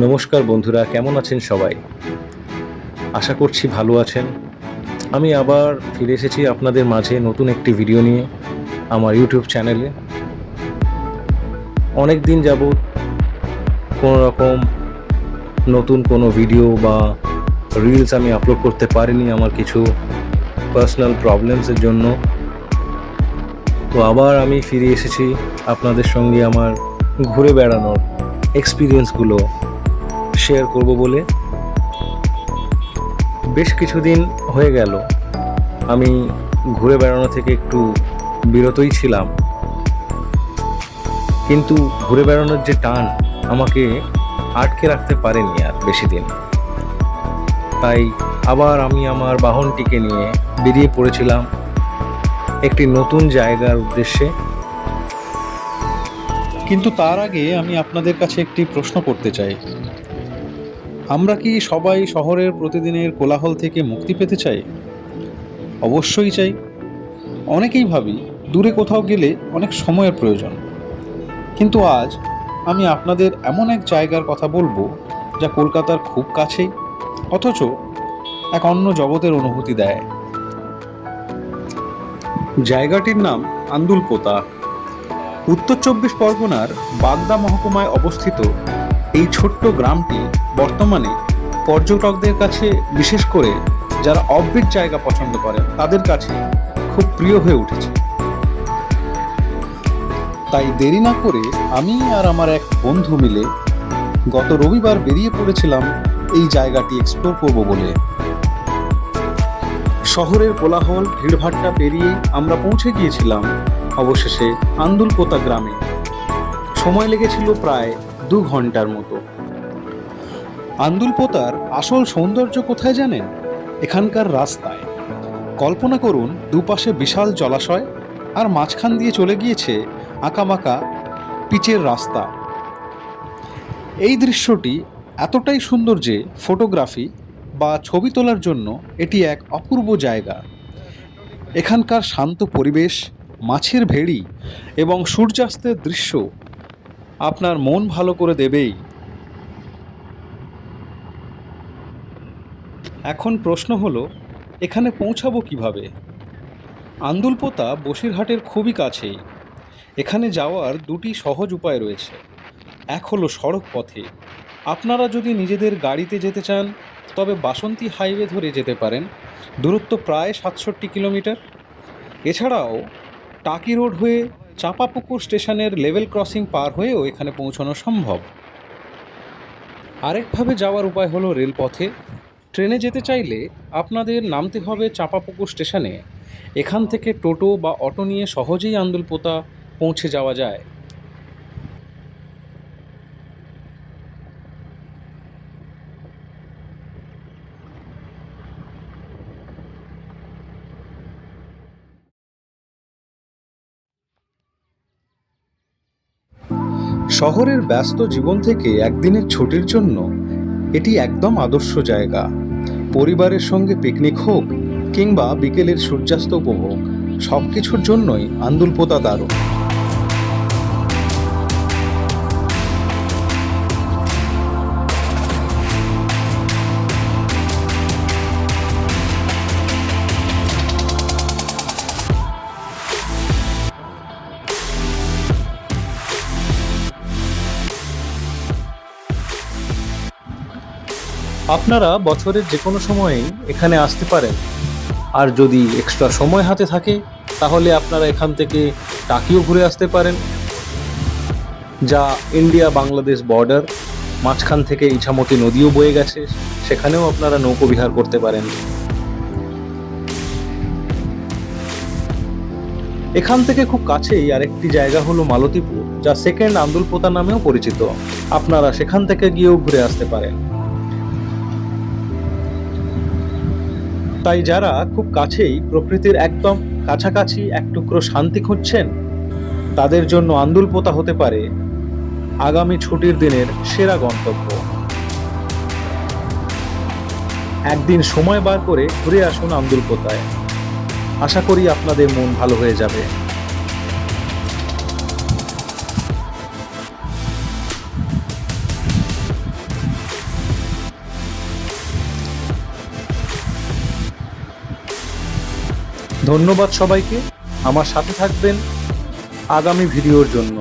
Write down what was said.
নমস্কার বন্ধুরা, কেমন আছেন সবাই? আশা করছি ভালো আছেন। আমি আবার ফিরে এসেছি আপনাদের মাঝে নতুন একটি ভিডিও নিয়ে আমার ইউটিউব চ্যানেলে। অনেক দিন যাবৎ কোনো রকম নতুন কোনো ভিডিও বা রিলস আমি আপলোড করতে পারিনি আমার কিছু পার্সোনাল প্রবলেমসের জন্য। তো আবার আমি ফিরে এসেছি আপনাদের সঙ্গে আমার ঘুরে বেড়ানোর এক্সপিরিয়েন্সগুলো শেয়ার করব বলে। বেশ কিছুদিন হয়ে গেল আমি ঘুরে বেড়ানো থেকে একটু বিরতই ছিলাম, কিন্তু ঘুরে বেড়ানোর যে টান আমাকে আটকে রাখতে পারেনি আর বেশি দিন। তাই আবার আমি আমার বাহনটিকে নিয়ে বেরিয়ে পড়েছিলাম একটি নতুন জায়গার উদ্দেশ্যে। কিন্তু তার আগে আমি আপনাদের কাছে একটি প্রশ্ন করতে চাই। আমরা কি সবাই শহরের প্রতিদিনের কোলাহল থেকে মুক্তি পেতে চাই? অবশ্যই চাই। অনেকেই ভাবি দূরে কোথাও গেলে অনেক সময়ের প্রয়োজন। কিন্তু আজ আমি আপনাদের এমন এক জায়গার কথা বলবো যা কলকাতার খুব কাছেই, অথচ এক অন্য জগতের অনুভূতি দেয়। জায়গাটির নাম আন্দুলপোতা। উত্তর চব্বিশ পরগনার বাগদা মহকুমায় অবস্থিত এই ছোট্ট গ্রামটি বর্তমানে পর্যটকদের কাছে, বিশেষ করে যারা অফবিট জায়গা পছন্দ করেন তাদের কাছে খুব প্রিয় হয়ে উঠেছে। তাই দেরি না করে আমি আর আমার এক বন্ধু মিলে গত রবিবার বেরিয়ে পড়েছিলাম এই জায়গাটি এক্সপ্লোর করব বলে। শহরের কোলাহল ভিড়ভাট্টা পেরিয়ে আমরা পৌঁছে গিয়েছিলাম অবশেষে আন্দুলপোতা গ্রামে। সময় লেগেছিল প্রায় 2 ঘন্টার মতো। আন্দুলপোতার আসল সৌন্দর্য কোথায় জানেন? এখানকার রাস্তায়। কল্পনা করুন, দুপাশে বিশাল জলাশয় আর মাঝখান দিয়ে চলে গিয়েছে আঁকাবাঁকা পিচের রাস্তা। এই দৃশ্যটি এতটাই সুন্দর যে ফটোগ্রাফি বা ছবি তোলার জন্য এটি এক অপূর্ব জায়গা। এখানকার শান্ত পরিবেশ, মাছের ভেড়ি এবং সূর্যাস্তের দৃশ্য আপনার মন ভালো করে দেবেই। এখন প্রশ্ন হলো, এখানে পৌঁছাবো কিভাবে? আন্দুলপোতা বসিরহাটের খুবই কাছেই। এখানে যাওয়ার 2টি সহজ উপায় রয়েছে। এক হলো সড়ক পথে। আপনারা যদি নিজেদের গাড়িতে যেতে চান তবে বাসন্তী হাইওয়ে ধরে যেতে পারেন। দূরত্ব প্রায় 67 কিলোমিটার। এছাড়াও টাকি রোড হয়ে চাঁপাপুকুর স্টেশনের লেভেল ক্রসিং পার হয়েও এখানে পৌঁছানো সম্ভব। আরেকভাবে যাওয়ার উপায় হলো রেলপথে। ট্রেনে যেতে চাইলে আপনাদের নামতে হবে চাঁপাপুকুর স্টেশনে। এখান থেকে টোটো বা অটো নিয়ে সহজেই আন্দুলপোতা পৌঁছে যাওয়া যায়। শহরের ব্যস্ত জীবন থেকে একদিনের ছুটির জন্য এটি একদম আদর্শ জায়গা। পরিবারের সঙ্গে পিকনিক হোক কিংবা বিকেলের সূর্যাস্ত উপভোগ, সব কিছুর জন্যই আন্দুলপোতা দারুণ। আপনারা বছরের যে কোনো সময়েই এখানে আসতে পারেন। আর যদি এক্সট্রা সময় হাতে থাকে তাহলে আপনারা এখান থেকে টাকিও ঘুরে আসতে পারেন, যা ইন্ডিয়া বাংলাদেশ বর্ডার। মাঝখান থেকে ইছামতি নদীও বয়ে গেছে, সেখানেও আপনারা নৌকো বিহার করতে পারেন। এখান থেকে খুব কাছেই আরেকটি জায়গা হলো মালতীপুর, যা সেকেন্ড আন্দুলপোতা নামেও পরিচিত। আপনারা সেখান থেকে গিয়েও ঘুরে আসতে পারেন। তাই যারা খুব কাছেই প্রকৃতির একদম কাছাকাছি এক টুকরো শান্তি খুঁজছেন, তাদের জন্য আন্দুলপোতা হতে পারে আগামী ছুটির দিনের সেরা গন্তব্য। একদিন সময় বার করে ঘুরে আসুন আন্দুলপোতায়। আশা করি আপনাদের মন ভালো হয়ে যাবে। ধন্যবাদ সবাইকে, আমার সাথে থাকবেন আগামী ভিডিওর জন্য।